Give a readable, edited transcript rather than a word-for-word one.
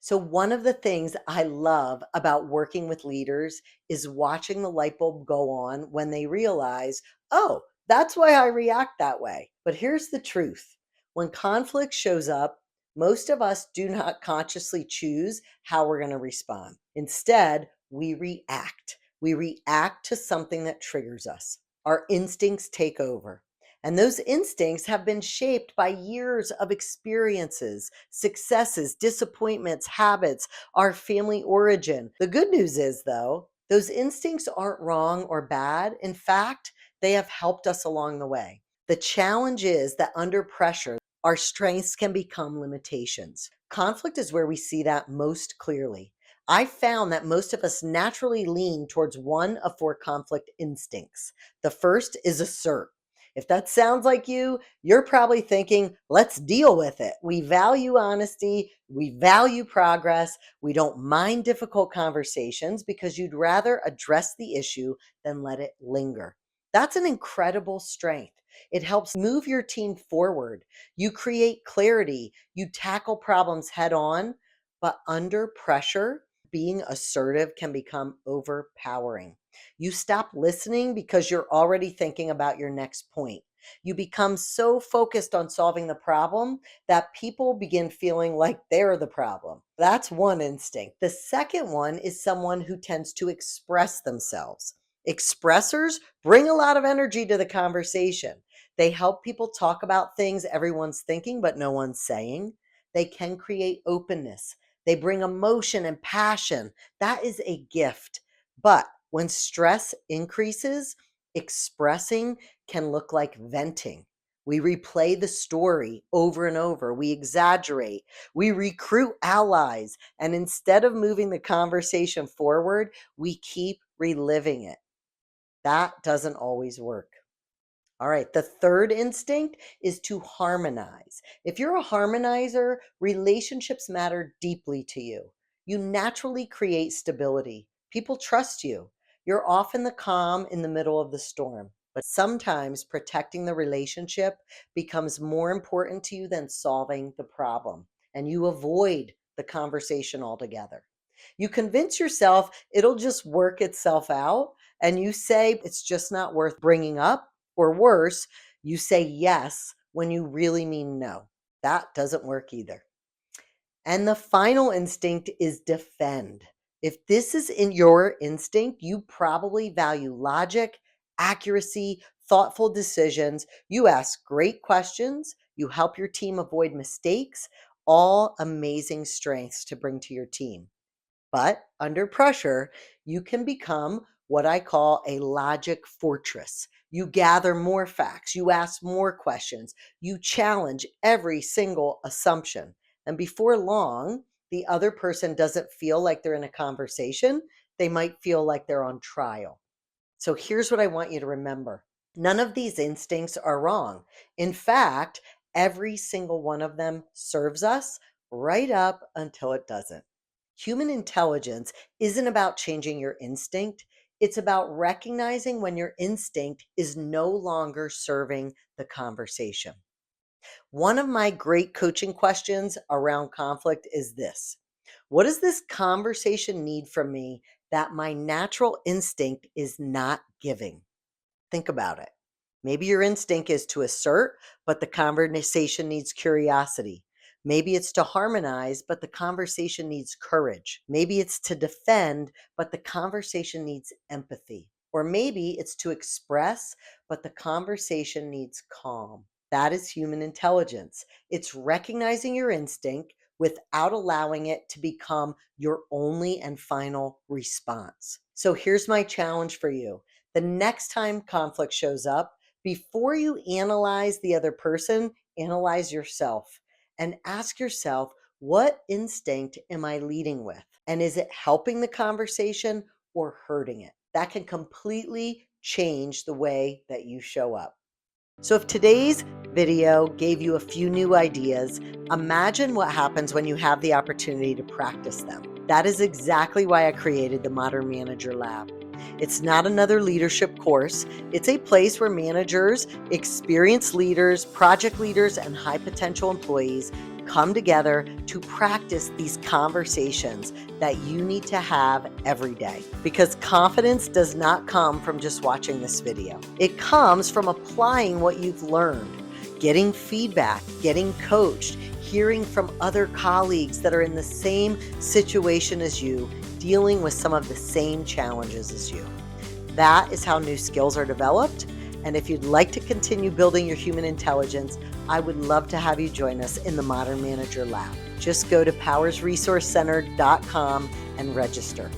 So, one of the things I love about working with leaders is watching the light bulb go on when they realize, oh, that's why I react that way. But here's the truth: when conflict shows up, most of us do not consciously choose how we're going to respond. Instead, we react. We react to something that triggers us. Our instincts take over. And those instincts have been shaped by years of experiences, successes, disappointments, habits, our family origin. The good news is, though, those instincts aren't wrong or bad. In fact, they have helped us along the way. The challenge is that under pressure, our strengths can become limitations. Conflict is where we see that most clearly. I found that most of us naturally lean towards one of four conflict instincts. The first is assert. If that sounds like you, you're probably thinking, let's deal with it. We value honesty. We value progress. We don't mind difficult conversations because you'd rather address the issue than let it linger. That's an incredible strength. It helps move your team forward. You create clarity. You tackle problems head on, but under pressure, being assertive can become overpowering. You stop listening because you're already thinking about your next point. You become so focused on solving the problem that people begin feeling like they're the problem. That's one instinct. The second one is someone who tends to express themselves. Expressors bring a lot of energy to the conversation. They help people talk about things everyone's thinking, but no one's saying. They can create openness. They bring emotion and passion. That is a gift. But when stress increases, expressing can look like venting. We replay the story over and over. We exaggerate. We recruit allies. And instead of moving the conversation forward, we keep reliving it. That doesn't always work. All right, the third instinct is to harmonize. If you're a harmonizer, relationships matter deeply to you. You naturally create stability. People trust you. You're often the calm in the middle of the storm. But sometimes protecting the relationship becomes more important to you than solving the problem, and you avoid the conversation altogether. You convince yourself it'll just work itself out, and you say it's just not worth bringing up. Or worse, you say yes when you really mean no. That doesn't work either. And the final instinct is defend. If this is in your instinct, you probably value logic, accuracy, thoughtful decisions. You ask great questions. You help your team avoid mistakes. All amazing strengths to bring to your team. But under pressure, you can become what I call a logic fortress. You gather more facts, you ask more questions, you challenge every single assumption. And before long, the other person doesn't feel like they're in a conversation. They might feel like they're on trial. So here's what I want you to remember: none of these instincts are wrong. In fact, every single one of them serves us right up until it doesn't. Human intelligence isn't about changing your instinct. It's about recognizing when your instinct is no longer serving the conversation. One of my great coaching questions around conflict is this: what does this conversation need from me that my natural instinct is not giving? Think about it. Maybe your instinct is to assert, but the conversation needs curiosity. Maybe it's to harmonize, but the conversation needs courage. Maybe it's to defend, but the conversation needs empathy. Or maybe it's to express, but the conversation needs calm. That is human intelligence. It's recognizing your instinct without allowing it to become your only and final response. So here's my challenge for you. The next time conflict shows up, before you analyze the other person, analyze yourself and ask yourself, what instinct am I leading with? And is it helping the conversation or hurting it? That can completely change the way that you show up. So if today's video gave you a few new ideas, imagine what happens when you have the opportunity to practice them. That is exactly why I created the Modern Manager Lab. It's not another leadership course. It's a place where managers, experienced leaders, project leaders, and high potential employees come together to practice these conversations that you need to have every day. Because confidence does not come from just watching this video. It comes from applying what you've learned, getting feedback, getting coached, hearing from other colleagues that are in the same situation as you, dealing with some of the same challenges as you. That is how new skills are developed. And if you'd like to continue building your human intelligence, I would love to have you join us in the Modern Manager Lab. Just go to powersresourcecenter.com and register.